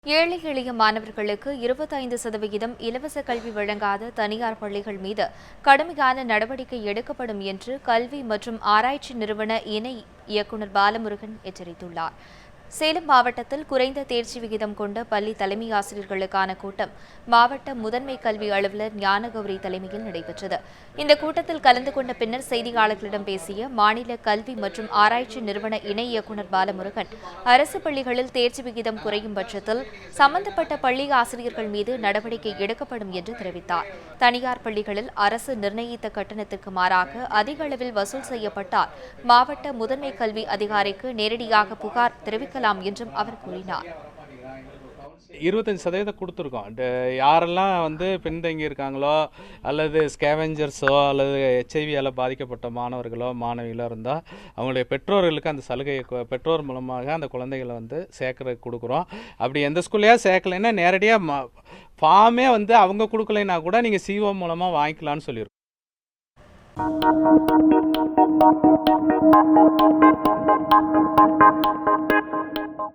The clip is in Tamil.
ஏழை எளிய மாணவர்களுக்கு 25% இலவச கல்வி வழங்காத தனியார் பள்ளிகள் மீது கடுமையான நடவடிக்கை எடுக்கப்படும் என்று கல்வி மற்றும் ஆராய்ச்சி நிறுவன இணை இயக்குநர் பாலமுருகன் எச்சரித்துள்ளார். சேலம் மாவட்டத்தில் குறைந்த தேர்ச்சி விகிதம் கொண்ட பள்ளி தலைமை ஆசிரியர்களுக்கான கூட்டம் மாவட்ட முதன்மை கல்வி அலுவலர் ஞானகௌரி தலைமையில் நடைபெற்றது. இந்த கூட்டத்தில் கலந்து கொண்ட பின்னர் செய்தியாளர்களிடம் பேசிய மாநில கல்வி மற்றும் ஆராய்ச்சி நிறுவன இணை இயக்குநர் பாலமுருகன், அரசு பள்ளிகளில் தேர்ச்சி விகிதம் குறையும் பட்சத்தில் சம்பந்தப்பட்ட பள்ளி ஆசிரியர்கள் மீது நடவடிக்கை எடுக்கப்படும் என்று தெரிவித்தார். தனியார் பள்ளிகளில் அரசு நிர்ணயித்த கட்டணத்திற்கு மாறாக அதிக அளவில் வசூல் செய்யப்பட்டால் மாவட்ட முதன்மை கல்வி அதிகாரிக்கு நேரடியாக புகார் தெரிவிக்கலாம் என்றும் அவர் கூறினார். 25% கொடுத்துருக்கோம். யாரெல்லாம் பின்தங்கி இருக்காங்களோ அல்லது ஸ்கேவெஞ்சர்ஸோ அல்லது HIV பாதிக்கப்பட்ட மாணவர்களோ மாணவிகளோ இருந்தால் அவங்களுடைய பெற்றோர்களுக்கு அந்த சலுகையை பெற்றோர் மூலமாக அந்த குழந்தைகளை சேர்க்கறதுக்கு கொடுக்குறோம். அப்படி எந்த ஸ்கூல்லையாக சேர்க்கலைன்னா நேரடியாக ஃபார்மே அவங்க கொடுக்கலைன்னா கூட நீங்கள் CO மூலமாக வாங்கிக்கலான்னு சொல்லியிருக்கோம்.